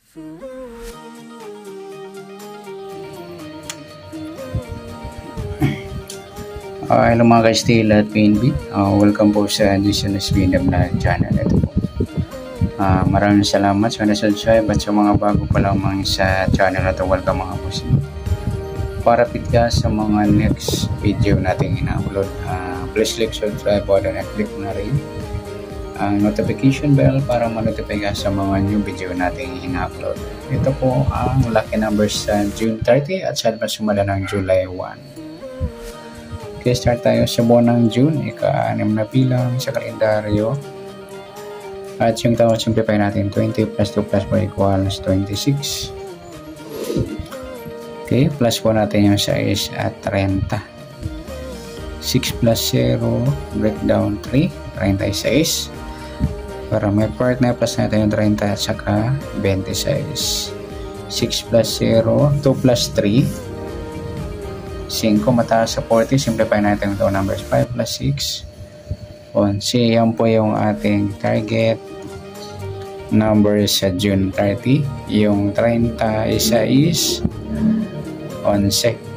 Hello mga ka-Steel at PNB. Welcome po sa Dishonest Freedom na channel. Ito po. Maraming salamat sa na-subscribe at sa mga bago pa lamang sa channel na ito. Welcome mga boss. Para ka sa mga next video nating ina-upload, please click subscribe button at click na rin ang notification bell para ma-notify ka sa mga new video nating ina-upload. Ito po ang lucky numbers sa June 30 at sa sumala ng July 1. Okay, start tayo sa buwan ng June, ika-6 na bilang sa kalendaryo. At yung tawag simplify natin, 20 plus 2 plus 4 equals 26. Okay, plus po natin yung 6 at 30. 6 plus 0, breakdown 3, 36. Para may part na plus natin yung 30 at saka 26. 6 plus 0, 2 plus 3. 5 mataas sa 40, simplify natin ito numbers 5 plus 6 11. Yan po yung ating target numbers sa June 30. Yung 30 isa is 11.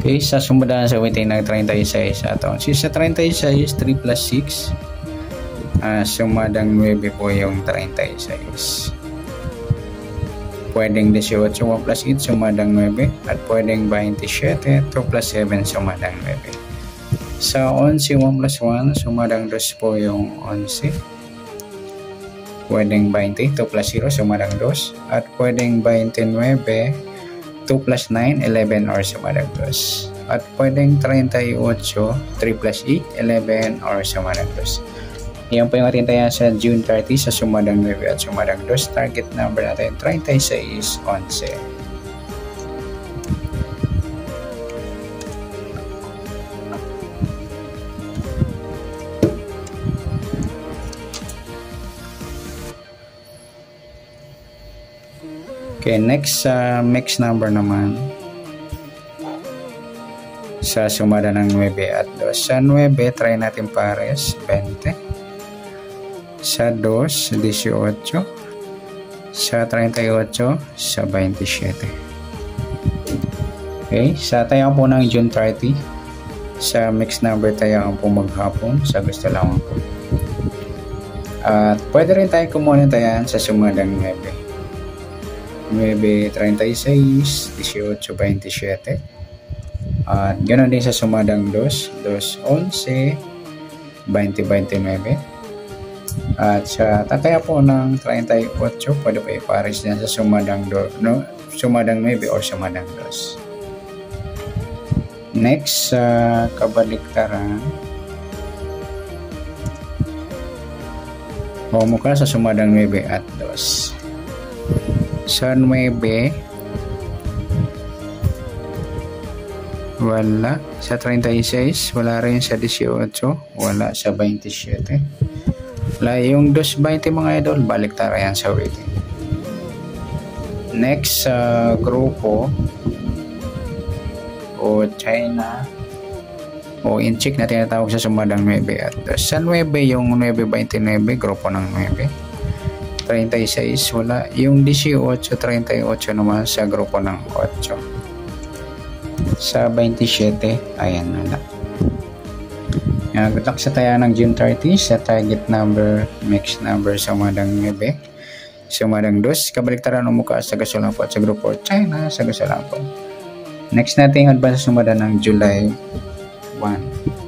Okay, sa sumundan sa waiting ng 36 ato. Sa 36 is 3 plus 6, sumadang 9 po yung 36. Pwedeng 18, 1 plus 8, sumadang 9. At pwedeng 27, 2 plus 7, sumadang 9. Sa 11, 1 plus 1, sumadang 2 po yung 11. Pwedeng 20, 2 plus 0, sumadang 2. At pwedeng 29, 2 plus 9, 11 or sumadang 2. At pwedeng 38, 3 plus 8, 11 or sumadang 2. Yan po yung ating taya sa June 30 sa sumadang 9 at sumadang 2. Target number natin 36 is 11. Okay, next mix number naman sa sumada ng 9 at 2. Sa 9, try natin pares 20. Sa 2, 18. Sa 38, sa 27. Okay, sa tayang po ng June 30, sa mixed number tayang po maghapon, sa gusto lang po. At pwede rin tayo kumuha ng tayan sa sumadang 9. 9, 36, 18, 27. At ganoon din sa sumadang 2, 2, 11, 20, 29. At sa tataya po ng 38, pwede po ipares dyan sa sumadang 9 or sumadang 2. Next, sa kabaliktaran, mukha sa sumadang 9 at 2. Sa 9, wala. Sa 36, wala rin. Sa 18, wala. Sa 27, wala. Yung 220 mga idol, balik tayo yan sa waiting. Next sa grupo o China o in-check na tinatawag sa sumadang 9 at 2. Sa 9, yung 929, grupo ng 9. 36, wala. Yung 18, 38 naman sa grupo ng 8. Sa 27, ayan, wala. Good luck sa taya ng June 30 sa target number, mixed number sa sumadang 9, sumadang 2, kabaliktaran ng mukha sa gasulang po at sa grupo China sa gasulang po. Next natin advance sa sumada ng July 1.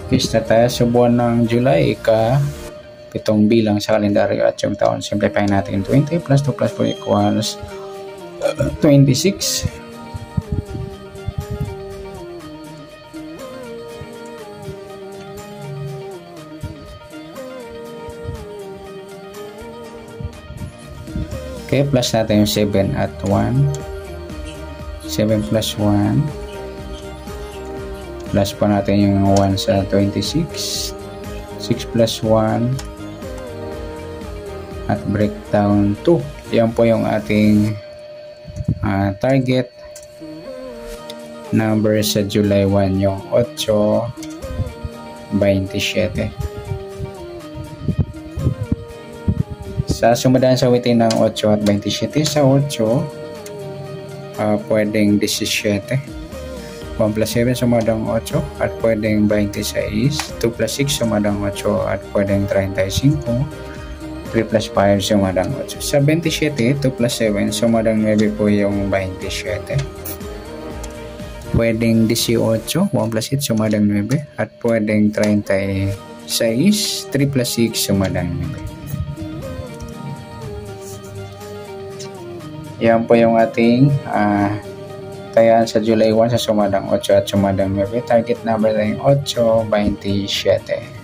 Pista tayo sa buwan ng July, ika-7 bilang sa kalendaryo at yung taon. Simplify natin 20 plus 2 plus 4 equals 26. Okay, plus natin yung 7 at 1. 7 plus 1. Plus pa natin yung 1 sa 26. 6 plus 1. At breakdown 2. Yan po yung ating target number sa July 1, yung 8.27. Sa sumadaan sa witin ng 8 at 27, sa 8 pwedeng 17. 1 plus 7 sumadang 8 at pwedeng 26. 2 plus 6 sumadang 8 at pwedeng 35. 3 plus 5 sumadang 8. Sa 27, 2 plus 7 sumadang 9 po yung 27. Pwedeng 18, 1 plus 8 sumadang 9 at pwedeng 36. 3 plus 6 sumadang 9. Yan po yung ating tayaan sa July 1 sa sumadang 8 at sumadang 9. Target number na yung 8.27.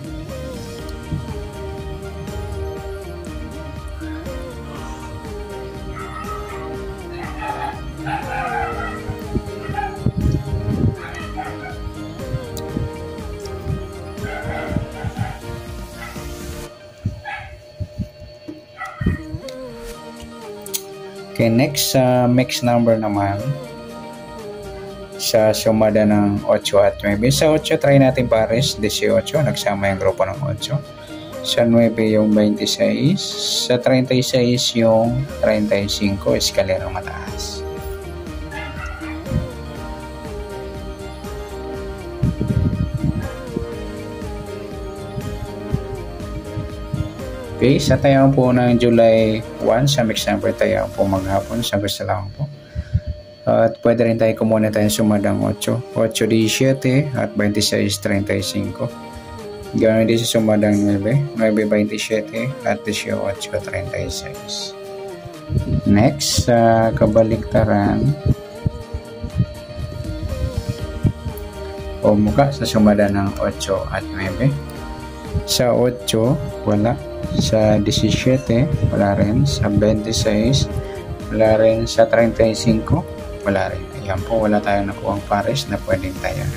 Okay, next mix number naman sa sumada ng 8 at 9. Sa 8, try natin pares, 18, nagsama yung grupo ng 8. Sa 9 yung 26, sa 36 yung 35, eskalera mataas. Okay, sa tayaan po ng July 1, sa mix number tayaan po maghapon, sa gusto lang po. At pwede rin tayo kumuna tayo sumadang 8, 8.17 at 26.35. Ganoon din sa sumadang 9, 9.27 at 18.36. Next, sa kabaliktaran, o muka sa sumada ng 8 at 9. Sa 8, wala. Sa 17, wala rin. Sa 26, wala rin. Sa 35, wala rin. Ayan po, wala tayong nakuhang pares na pwedeng tayo.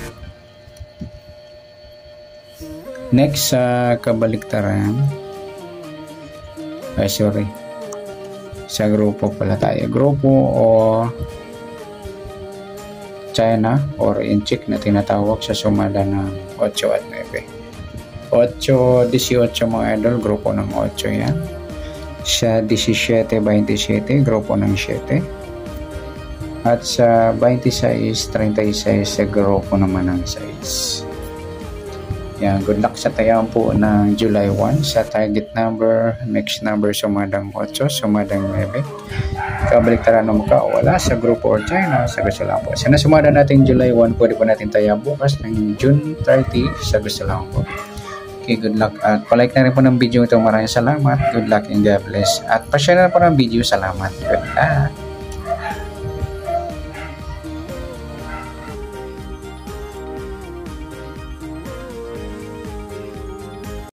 Next, sa kabaliktaran, sa grupo pala tayo. Grupo o China or inchik na tinatawag sa sumada ng 8 at 9. 8, 18 mga idol, grupo ng 8 yan. Sa 17, 27, grupo ng 7. At sa 26, 36, sa grupo naman ng 6. Yan, good luck sa tayaan po ng July 1 sa target number, next number sumadang 8, sumadang 9. Kabaliktaran ng mukha, wala sa grupo or China, sa gusto lang po. Sana sumada natin July 1, pwede po natin tayaan bukas ng June 30, sa gusto lang po. Okay, good luck. At palike na rin po ng video ito. Maraming salamat. Good luck and God bless. At pa-share na po ng video. Salamat. Good luck.